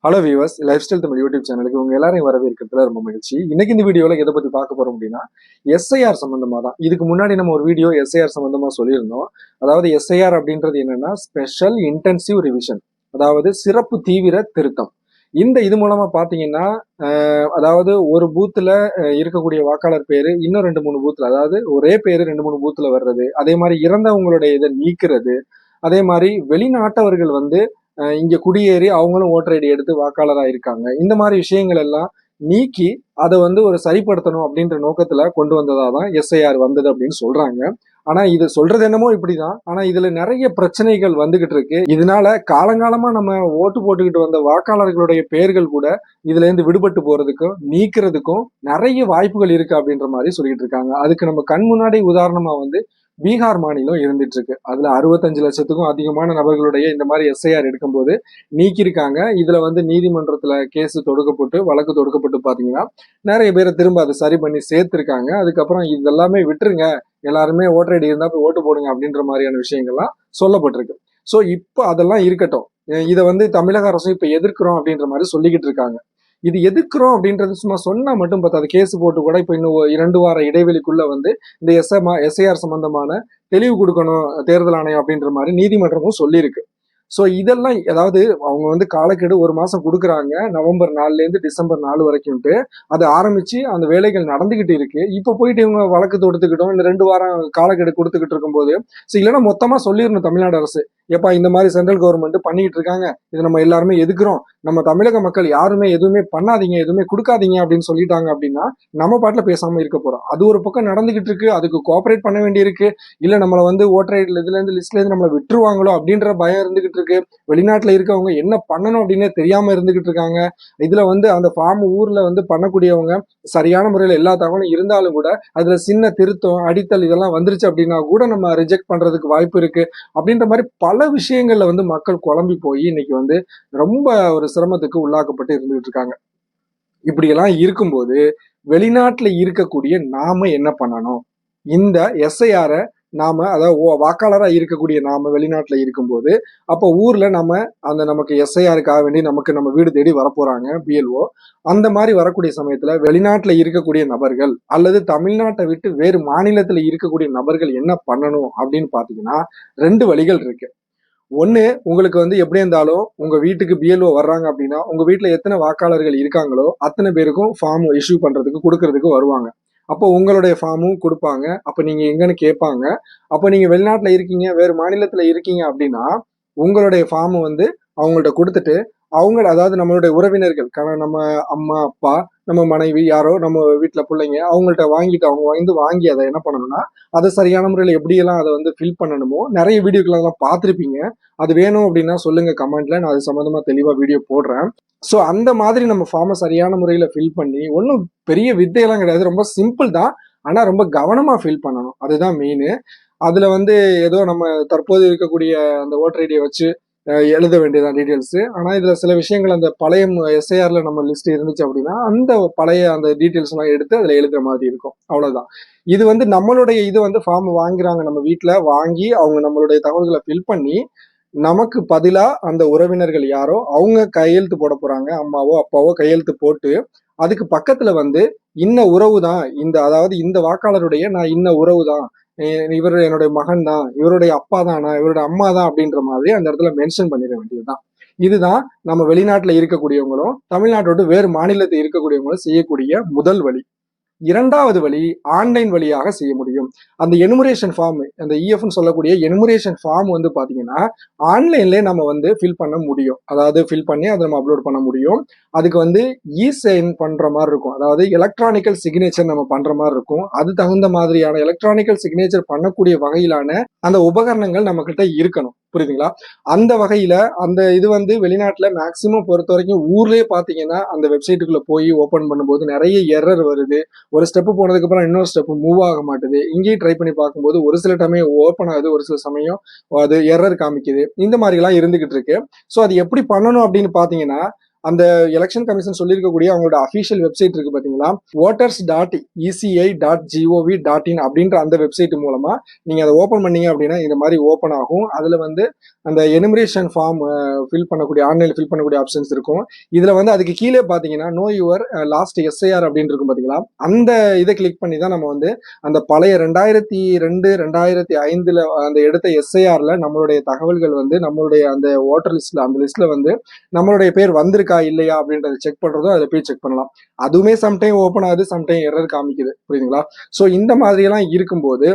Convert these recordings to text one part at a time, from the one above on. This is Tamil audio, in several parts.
Hello viewers, life style Tamil YouTube சேனலுக்கு உங்க எல்லாரையும் வரவேற்கிறதுல ரொம்ப மகிழ்ச்சி. இன்னைக்கு இந்த வீடியோல எதை பத்தி பார்க்க போறோம் அப்படின்னா, எஸ்ஐஆர் சம்பந்தமா தான். இதுக்கு முன்னாடி நம்ம ஒரு வீடியோ எஸ்ஐஆர் சம்பந்தமா சொல்லியிருந்தோம். அதாவது எஸ்ஐஆர் அப்படின்றது என்னன்னா ஸ்பெஷல் இன்டென்சிவ் ரிவிஷன், அதாவது சிறப்பு தீவிர திருத்தம். இது மூலமா பாத்தீங்கன்னா அதாவது ஒரு பூத்துல இருக்கக்கூடிய வாக்காளர் பேரு இன்னும் 2-3 பூத்துல, அதாவது ஒரே பேரு 2-3 பூத்துல வர்றது, அதே மாதிரி இறந்தவங்களுடைய இதை நீக்கிறது, அதே மாதிரி வெளிநாட்டவர்கள் இங்க குடியேறி அவங்களும் ஓட்டர் ஐடி எடுத்து வாக்காளரா இருக்காங்க. இந்த மாதிரி விஷயங்கள் எல்லாம் நீக்கி அதை ஒரு சரிப்படுத்தணும் அப்படின்ற நோக்கத்துல கொண்டு வந்ததா தான் எஸ்ஐஆர் வந்தது அப்படின்னு சொல்றாங்க. ஆனா இது சொல்றது என்னமோ இப்படிதான். ஆனா இதுல நிறைய பிரச்சனைகள் வந்துகிட்டு இருக்கு. இதனால காலங்காலமா நம்ம ஓட்டு போட்டுக்கிட்டு வந்த வாக்காளர்களுடைய பெயர்கள் கூட இதுல இருந்து விடுபட்டு போறதுக்கும் நீக்கிறதுக்கும் நிறைய வாய்ப்புகள் இருக்கு அப்படின்ற மாதிரி சொல்லிட்டு இருக்காங்க. அதுக்கு நம்ம கண் முன்னாடி உதாரணமா பீகார் மாநிலம் இருந்துட்டு இருக்கு. அதுல 65 லட்சத்துக்கும் அதிகமான நபர்களுடைய இந்த மாதிரி எஸ்ஐஆர் எடுக்கும்போது நீக்கியிருக்காங்க. இதுல நீதிமன்றத்துல கேஸ் தொடுக்கப்பட்டு வழக்கு தொடுக்கப்பட்டு பாத்தீங்கன்னா நிறைய பேரை திரும்ப அதை சரி பண்ணி சேர்த்திருக்காங்க. அதுக்கப்புறம் இதெல்லாமே விட்டுருங்க, எல்லாருமே ஓட்டர் ஐடி இருந்தா போய் ஓட்டு போடுங்க அப்படின்ற மாதிரியான விஷயங்கள்லாம் சொல்லப்பட்டிருக்கு. சோ இப்போ அதெல்லாம் இருக்கட்டும். இதை தமிழக அரசும் இப்ப எதிர்க்கிறோம் அப்படின்ற மாதிரி சொல்லிக்கிட்டு இருக்காங்க. இது எதிர்க்கிறோம் அப்படின்றது சும்மா சொன்னா மட்டும் பார்த்தாது. கேஸ் போட்டு கூட இப்ப இன்னும் 2 வார இடைவெளிக்குள்ள இந்த எஸ்ஐஆர் சம்பந்தமான தெளிவு கொடுக்கணும் தேர்தல் ஆணையம் அப்படின்ற மாதிரி நீதிமன்றமும் சொல்லியிருக்கு. சோ இதெல்லாம் அதாவது அவங்க காலக்கெடு 1 மாசம் கொடுக்குறாங்க. நவம்பர் 4ல இருந்து டிசம்பர் 4 வரைக்கும்ட்டு அது ஆரம்பிச்சு அந்த வேலைகள் நடந்துகிட்டு இருக்கு. இப்ப போயிட்டு இவங்க வழக்கு தொடுத்துக்கிட்டோம் இந்த 2 வாரம் காலக்கெடு கொடுத்துக்கிட்டு இருக்கும்போது இல்லைன்னா மொத்தமா சொல்லிடணும் தமிழ்நாடு அரசு, ஏப்பா இந்த மாதிரி சென்ட்ரல் கவர்மெண்ட் பண்ணிக்கிட்டு இருக்காங்க, இது நம்ம எல்லாருமே எதுக்குறோம், நம்ம தமிழக மக்கள் யாருமே எதுவுமே பண்ணாதீங்க, எதுவுமே கொடுக்காதீங்க அப்படின்னு சொல்லிட்டாங்க அப்படின்னா நம்ம பாட்டுல பேசாம இருக்க போறோம். அது ஒரு பக்கம் நடந்துகிட்டு இருக்கு. அதுக்கு கோஆபரேட் பண்ண வேண்டியிருக்கு. இல்ல நம்மள ஓட்டர் ஐடில இதுல இருந்து லிஸ்ட்ல இருந்து நம்மள விட்டுருவாங்களோ அப்படின்ற பயம் இருந்துகிட்டு இருக்கு. வெளிநாட்டுல இருக்கவங்க என்ன பண்ணணும் அப்படின்னே தெரியாம இருந்துகிட்டு இருக்காங்க. இதுல அந்த ஃபார்ம் ஊர்ல பண்ணக்கூடியவங்க சரியான முறையில எல்லா தகவலும் இருந்தாலும் கூட அதுல சின்ன திருத்தம் அடித்தல் இதெல்லாம் வந்துருச்சு அப்படின்னா கூட நம்ம ரிஜெக்ட் பண்றதுக்கு வாய்ப்பு இருக்கு. அப்படின்ற மாதிரி பல விஷயங்கள்ல மக்கள் குழம்பி போய் இன்னைக்கு ரொம்ப ஒரு சிரமத்துக்கு உள்ளாக்கப்பட்டு இருந்துகிட்டு இருக்காங்க. இப்படியெல்லாம் இருக்கும்போது வெளிநாட்டுல இருக்கக்கூடிய நாம என்ன பண்ணணும்? இந்த எஸ்ஐஆர நாம, அதாவது வாக்காளரா இருக்கக்கூடிய நாம வெளிநாட்டுல இருக்கும்போது அப்ப ஊர்ல நமக்கு எஸ்ஐஆருக்காக வேண்டி நம்ம வீடு தேடி வரப்போறாங்க பிஎல்ஓ. அந்த மாதிரி வரக்கூடிய சமயத்துல வெளிநாட்டுல இருக்கக்கூடிய நபர்கள் அல்லது தமிழ்நாட்டை விட்டு வேறு மாநிலத்துல இருக்கக்கூடிய நபர்கள் என்ன பண்ணணும் அப்படின்னு பாத்தீங்கன்னா 2 வழிகள் இருக்கு. ஒண்ணு, உங்களுக்கு எப்படி இருந்தாலும் உங்க வீட்டுக்கு பிஎல்ஓ வர்றாங்க அப்படின்னா உங்க வீட்டுல எத்தனை வாக்காளர்கள் இருக்காங்களோ அத்தனை பேருக்கும் ஃபார்ம் இஷ்யூ பண்றதுக்கு கொடுக்கறதுக்கு வருவாங்க. அப்போ உங்களுடைய ஃபார்மும் கொடுப்பாங்க. அப்ப நீங்க எங்கன்னு கேட்பாங்க. அப்ப நீங்க வெளிநாட்டுல இருக்கீங்க, வேறு மாநிலத்துல இருக்கீங்க அப்படின்னா உங்களுடைய ஃபார்ம் அவங்கள்ட்ட கொடுத்துட்டு அதாவது நம்மளுடைய உறவினர்கள் நம்ம அம்மா அப்பா நம்ம மனைவி யாரோ நம்ம வீட்டுல பிள்ளைங்க அவங்கள்ட்ட வாங்கிட்டு அவங்க வாங்கி அதை என்ன பண்ணணும்னா அதை சரியான முறையில எப்படியெல்லாம் அதை ஃபில் பண்ணணுமோ நிறைய வீடியோக்கள் அதெல்லாம் பார்த்துருப்பீங்க. அது வேணும் அப்படின்னா சொல்லுங்க கமெண்ட்ல, நான் அது சம்பந்தமா தெளிவா வீடியோ போடுறேன். ஸோ அந்த மாதிரி நம்ம ஃபார்மை சரியான முறையில ஃபில் பண்ணி ஒன்றும் பெரிய வித்தையெல்லாம் கிடையாது, ரொம்ப சிம்பிள் தான். ஆனா ரொம்ப கவனமா ஃபில் பண்ணணும், அதுதான் மெயின். அதுல ஏதோ நம்ம தற்போது இருக்கக்கூடிய அந்த ஓட்டர் ஐடியை வச்சு எழுத வேண்டியதான் டீட்டெயில்ஸ். ஆனா இதுல சில விஷயங்கள் அந்த பழைய எஸ்ஐஆர்ல நம்ம லிஸ்ட் இருந்துச்சு அப்படின்னா அந்த பழைய அந்த டீட்டெயில்ஸ் எல்லாம் எடுத்து அதுல எழுதுற மாதிரி இருக்கும். அவ்வளவுதான். இது நம்மளுடைய ஃபார்ம் வாங்குறாங்க, நம்ம வீட்டுல வாங்கி அவங்க நம்மளுடைய தகவல்களை ஃபில் பண்ணி நமக்கு பதிலா அந்த உறவினர்கள் யாரோ அவங்க கையெழுத்து போட போறாங்க. அம்மாவோ அப்பாவோ கையெழுத்து போட்டு அதுக்கு பக்கத்துல இன்ன உறவு தான், அதாவது இந்த வாக்காளருடைய நான் இன்ன உறவு தான், இவர் என்னுடைய மகன் தான், இவருடைய அப்பா தானா, இவருடைய அம்மா தான் அப்படின்ற மாதிரி அந்த இடத்துல மென்ஷன் பண்ணிட வேண்டியதுதான். இதுதான் நம்ம வெளிநாட்டுல இருக்கக்கூடியவங்களும் தமிழ்நாட்டோட வேறு மாநிலத்தில் இருக்கக்கூடியவங்களும் செய்யக்கூடிய முதல் வழி. இரண்டாவது வழி ஆன்லைன் வழியாக செய்ய முடியும். அந்த எனுமரேஷன் ஃபார்ம், அந்த இஎஃப்னு சொல்லக்கூடிய எனுமரேஷன் ஃபார்ம் பாத்தீங்கன்னா ஆன்லைன்லயே நம்ம ஃபில் பண்ண முடியும். அதாவது ஃபில் பண்ணி அதை நம்ம அப்லோட் பண்ண முடியும். அதுக்கு இ சைன் பண்ற மாதிரி இருக்கும், அதாவது எலக்ட்ரானிக்கல் சிக்னேச்சர் நம்ம பண்ற மாதிரி இருக்கும். அது தகுந்த மாதிரியான எலக்ட்ரானிக்கல் சிக்னேச்சர் பண்ணக்கூடிய வகையிலான அந்த உபகரணங்கள் நம்ம கிட்ட இருக்கணும். புரியுதுங்களா? அந்த வகையில அந்த இது வெளிநாட்டுல மேக்சிமம் பொறுத்த வரைக்கும் ஊர்லயே பாத்தீங்கன்னா அந்த வெப்சைட்டுக்குள்ள போய் ஓபன் பண்ணும்போது நிறைய எரர் வருது. ஒரு ஸ்டெப் போனதுக்கு அப்புறம் இன்னொரு ஸ்டெப் மூவ் ஆக மாட்டுது. இங்கேயும் ட்ரை பண்ணி பார்க்கும்போது ஒரு சில சமயம் ஓப்பன் ஆகுது, ஒரு சில சமயம் அது எரர் காமிக்குது. இந்த மாதிரி எல்லாம் இருந்துகிட்டு இருக்கு. ஸோ அது எப்படி பண்ணணும் அப்படின்னு பாத்தீங்கன்னா அந்த எலெக்ஷன் கமிஷன் சொல்லியிருக்கக்கூடிய அவங்களோட அஃபிஷியல் வெப்சைட் இருக்கு பாத்தீங்களா, voters.eci.gov.in அப்படின்ற அந்த வெப்சைட் மூலமா நீங்க அதை ஓபன் பண்ணீங்க அப்படின்னா இந்த மாதிரி ஓபன் ஆகும். அதுல வந்து அந்த எனுமரேஷன் ஃபார்ம் ஃபில் பண்ணக்கூடிய ஆன்லைன்ல ஃபில் பண்ணக்கூடிய ஆப்ஷன்ஸ் இருக்கும். இதுல வந்து அதுக்கு கீழே பாத்தீங்கன்னா நோ யுவர் லாஸ்ட் எஸ்ஐஆர் அப்படின்னு இருக்கும் பாத்தீங்களா, அந்த இதை கிளிக் பண்ணி தான் நம்ம வந்து அந்த பழைய 2002 2005 அந்த எடுத்த எஸ்ஐஆர்ல நம்மளுடைய தகவல்கள் வந்து நம்மளுடைய அந்த ஓட்டர் லிஸ்ட்ல அந்த லிஸ்ட்ல வந்து நம்மளுடைய பேர் வந்திருக்கா இல்லையா அப்படின்றத செக் பண்றதும் அதை போய் செக் பண்ணலாம். அதுவுமே சம்டைம் ஓப்பன் ஆகுது, சம்டைம் எரர் காமிக்குது. புரியுதுங்களா? ஸோ இந்த மாதிரி எல்லாம் இருக்கும்போது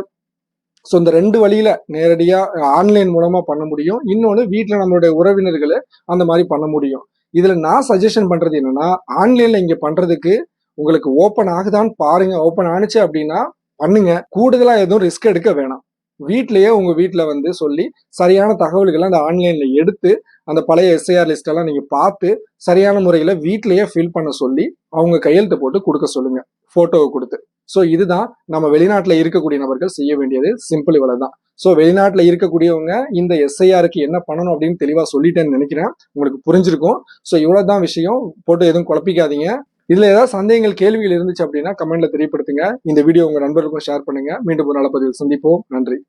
ஸோ இந்த 2 வழியில நேரடியா ஆன்லைன் மூலமா பண்ண முடியும். இன்னொன்னு வீட்டில் நம்மளுடைய உறவினர்களை அந்த மாதிரி பண்ண முடியும். இதுல நான் சஜஷன் பண்றது என்னன்னா, ஆன்லைன்ல இங்க பண்றதுக்கு உங்களுக்கு ஓப்பன் ஆகுதான்னு பாருங்க. ஓப்பன் ஆனிச்சு அப்படின்னா பண்ணுங்க. கூடுதலா எதுவும் ரிஸ்க் எடுக்க வேணாம். வீட்லயே உங்க வீட்டுல வந்து சொல்லி சரியான தகவல்களை அந்த ஆன்லைன்ல எடுத்து அந்த பழைய எஸ்ஐஆர் லிஸ்ட் எல்லாம் நீங்க பார்த்து சரியான முறையில வீட்லயே ஃபில் பண்ண சொல்லி அவங்க கையெழுத்து போட்டு கொடுக்க சொல்லுங்க, போட்டோவை கொடுத்து. ஸோ இதுதான் நம்ம வெளிநாட்டுல இருக்கக்கூடிய நபர்கள் செய்ய வேண்டியது. சிம்பிள் இவ்வளவுதான். ஸோ வெளிநாட்டுல இருக்கக்கூடியவங்க இந்த எஸ்ஐஆருக்கு என்ன பண்ணணும் அப்படின்னு தெளிவா சொல்லிட்டேன்னு நினைக்கிறேன். உங்களுக்கு புரிஞ்சிருக்கும். ஸோ இவ்வளவுதான் விஷயம். போட்டு எதுவும் குழப்பிக்காதீங்க. இதுல ஏதாவது சந்தேகங்கள் கேள்விகள் இருந்துச்சு அப்படின்னா கமெண்ட்ல தெரியப்படுத்துங்க. இந்த வீடியோ உங்க நண்பர்களுக்கும் ஷேர் பண்ணுங்க. மீண்டும் ஒரு நல்ல பதிவில் சந்திப்போம். நன்றி.